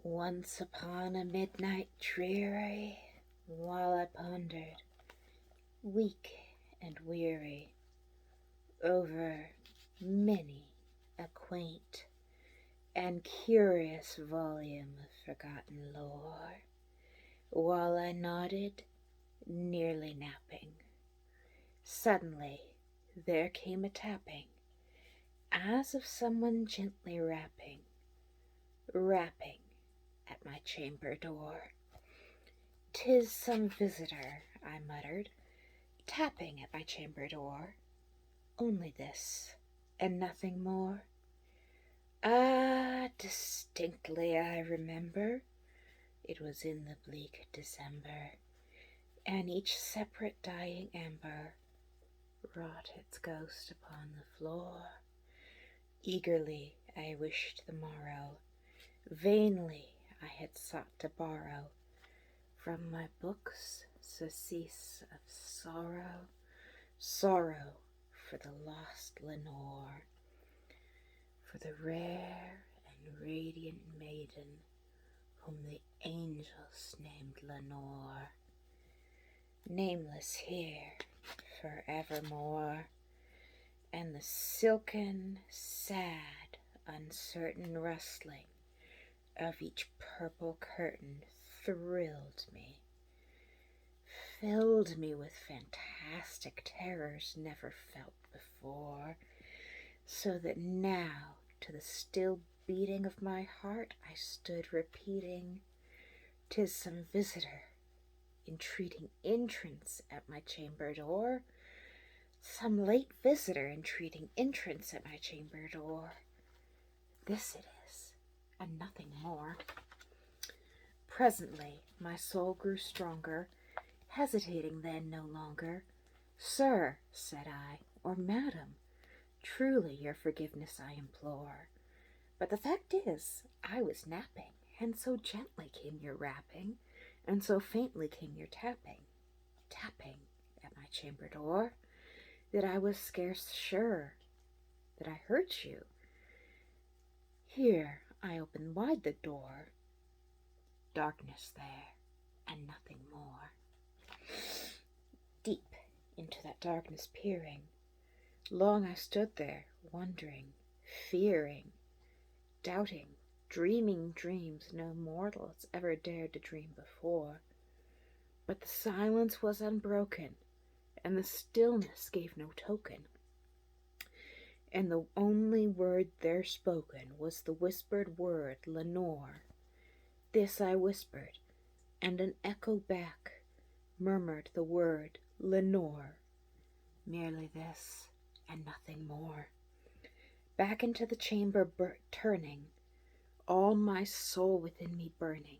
Once upon a midnight dreary, while I pondered, weak and weary, over many a quaint and curious volume of forgotten lore, while I nodded, nearly napping, suddenly there came a tapping, as of someone gently rapping at my chamber door. "'Tis some visitor," I muttered, "tapping at my chamber door. Only this, and nothing more." Ah, distinctly I remember, it was in the bleak December, and each separate dying ember wrought its ghost upon the floor. Eagerly I wished the morrow, vainly I had sought to borrow from my books surcease of sorrow, sorrow for the lost Lenore, for the rare and radiant maiden whom the angels named Lenore, nameless here forevermore, and the silken, sad, uncertain rustling of each purple curtain thrilled me, filled me with fantastic terrors never felt before, so that now, to the still beating of my heart, I stood repeating, "'Tis some visitor, entreating entrance at my chamber door, some late visitor entreating entrance at my chamber door. This it is, and nothing more." Presently my soul grew stronger, hesitating then no longer. "Sir," said I, "or madam, truly your forgiveness I implore. But the fact is, I was napping, and so gently came your rapping, and so faintly came your tapping at my chamber door, that I was scarce sure that I heard you. Here I opened wide the door, darkness there, and nothing more. Deep into that darkness peering, long I stood there, wondering, fearing, doubting, dreaming dreams no mortals ever dared to dream before. But the silence was unbroken, and the stillness gave no token, and the only word there spoken was the whispered word Lenore. This I whispered, and an echo back murmured the word Lenore. Merely this, and nothing more. Back into the chamber turning, all my soul within me burning.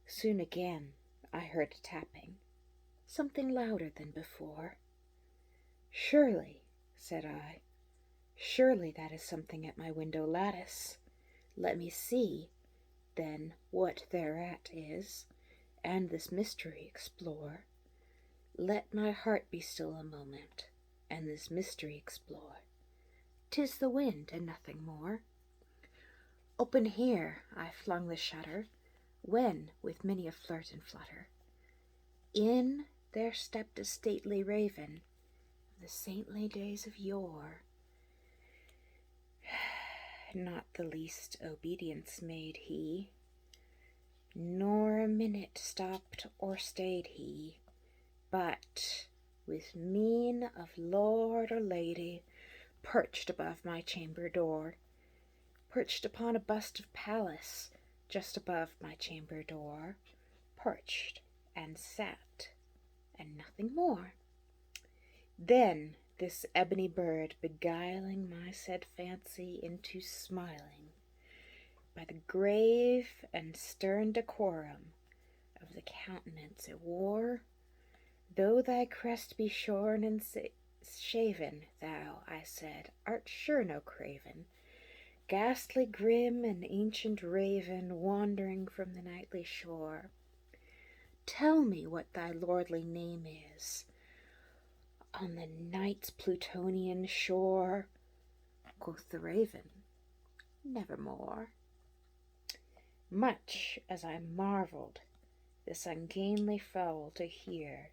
Soon again I heard a tapping, something louder than before. "Surely," said I, "surely that is something at my window lattice. Let me see, then, what thereat is, and this mystery explore. Let my heart be still a moment, and this mystery explore. 'Tis the wind, and nothing more." Open here I flung the shutter, when, with many a flirt and flutter, in there stepped a stately raven of the saintly days of yore. Not the least obedience made he, nor a minute stopped or stayed he, but, with mien of lord or lady, perched above my chamber door, perched upon a bust of Pallas, just above my chamber door, perched and sat, and nothing more. Then this ebony bird, beguiling my said fancy into smiling, by the grave and stern decorum of the countenance it wore, "Though thy crest be shorn and shaven, thou," I said, "art sure no craven, ghastly grim and ancient raven, wandering from the nightly shore. Tell me what thy lordly name is on the night's Plutonian shore." Quoth the raven, "Nevermore." Much as I marvelled this ungainly fowl to hear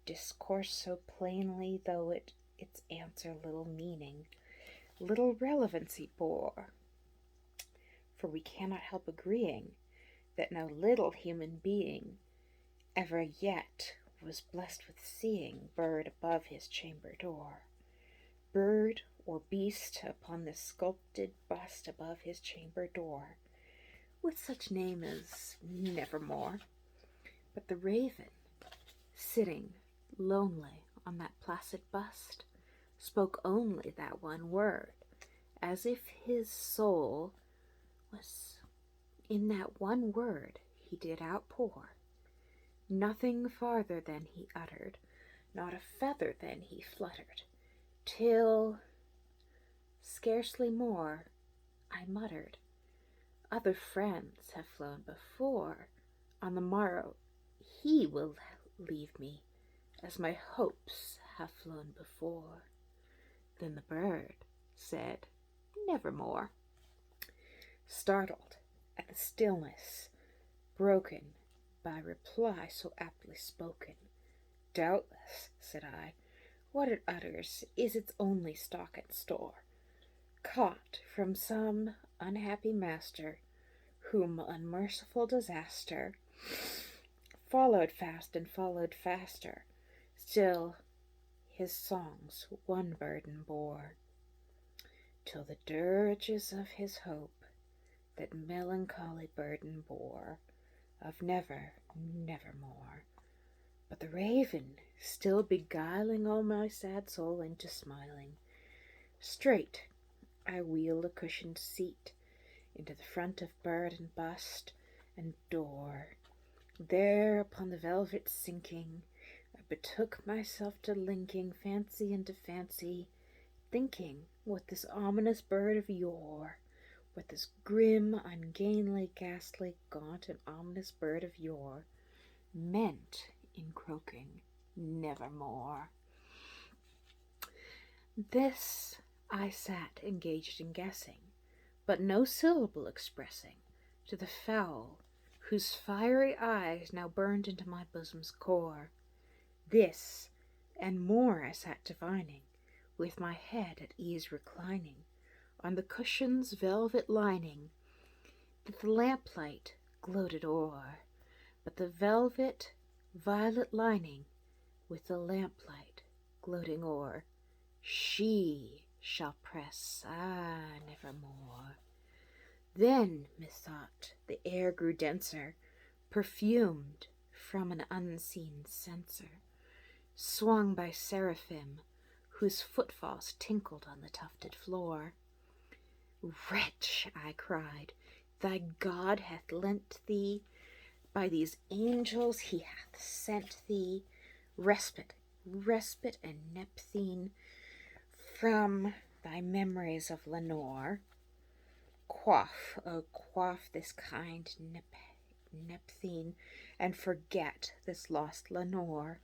discourse so plainly, though its answer little meaning, little relevancy bore. For we cannot help agreeing that no little human being ever yet was blessed with seeing bird above his chamber door, bird or beast upon this sculpted bust above his chamber door, with such name as Nevermore. But the raven, sitting lonely on that placid bust, spoke only that one word, as if his soul was in that one word he did outpour. Nothing farther than he uttered, not a feather than he fluttered, till, scarcely more, I muttered, other friends have flown before. On the morrow he will leave me, as my hopes have flown before. Then the bird said, Nevermore. Startled at the stillness broken by reply so aptly spoken. Doubtless, said I, what it utters is its only stock and store, caught from some unhappy master, whom unmerciful disaster followed fast and followed faster. Still his songs one burden bore, till the dirges of his hope that melancholy burden bore, of never, nevermore. But the raven, still beguiling all my sad soul into smiling, straight I wheeled a cushioned seat into the front of bird and bust and door. There upon the velvet sinking, I betook myself to linking fancy into fancy, thinking what this ominous bird of yore, what this grim, ungainly, ghastly, gaunt, and ominous bird of yore meant in croaking Nevermore. This I sat engaged in guessing, but no syllable expressing, to the fowl whose fiery eyes now burned into my bosom's core. This and more I sat divining, with my head at ease reclining on the cushion's velvet lining, that the lamplight gloated o'er, but the velvet violet lining with the lamplight gloating o'er, she shall press, nevermore. Then, methought, the air grew denser, perfumed from an unseen censer, swung by seraphim, whose footfalls tinkled on the tufted floor. Wretch, I cried, thy God hath lent thee, by these angels he hath sent thee, respite and nepthine from thy memories of Lenore. Quaff, oh quaff this kind nepthine, and forget this lost Lenore.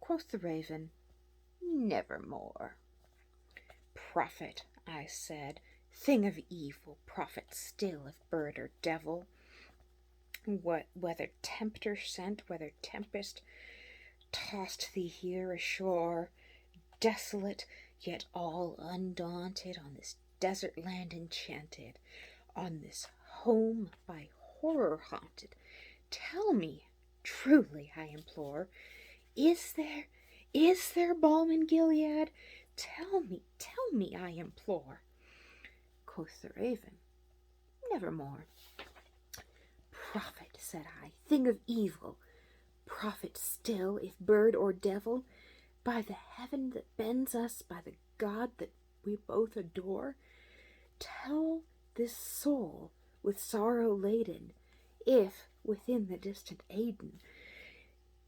Quoth the raven, Nevermore. Prophet, I said, thing of evil, prophet still, if bird or devil, whether tempter sent, whether tempest tossed thee here ashore, desolate, yet all undaunted, on this desert land enchanted, on this home by horror haunted, tell me, truly I implore, is there balm in Gilead? Tell me, I implore. Quoth the raven, Nevermore. Prophet, said I, thing of evil, prophet still, if bird or devil, by the heaven that bends us, by the God that we both adore, tell this soul with sorrow laden, if within the distant Aidenn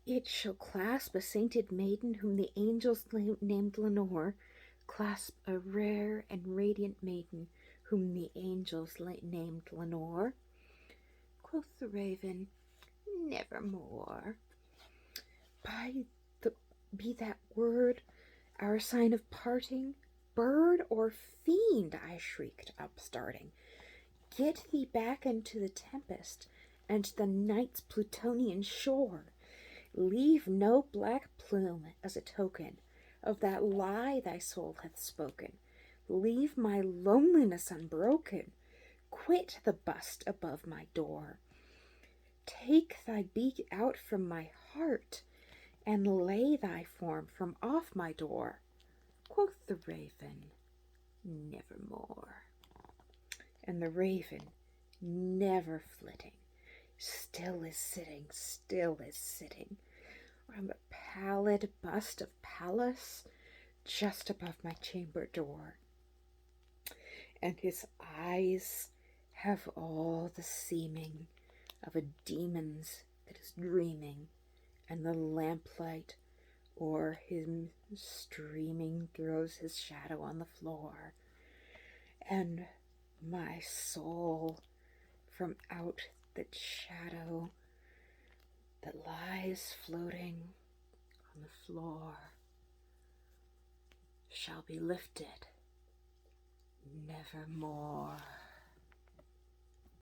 it shall clasp a sainted maiden whom the angels named Lenore, clasp a rare and radiant maiden whom the angels named Lenore. Quoth the raven, Nevermore. Be that word our sign of parting, bird or fiend, I shrieked, upstarting. Get thee back into the tempest and the night's Plutonian shore. Leave no black plume as a token of that lie thy soul hath spoken. Leave my loneliness unbroken. Quit the bust above my door. Take thy beak out from my heart, and lay thy form from off my door. Quoth the raven, nevermore. And the raven, never flitting, still is sitting on the pallid bust of Pallas just above my chamber door. And his eyes have all the seeming of a demon's that is dreaming, and the lamplight o'er him streaming throws his shadow on the floor. And my soul from out that shadow that lies floating on the floor shall be lifted nevermore.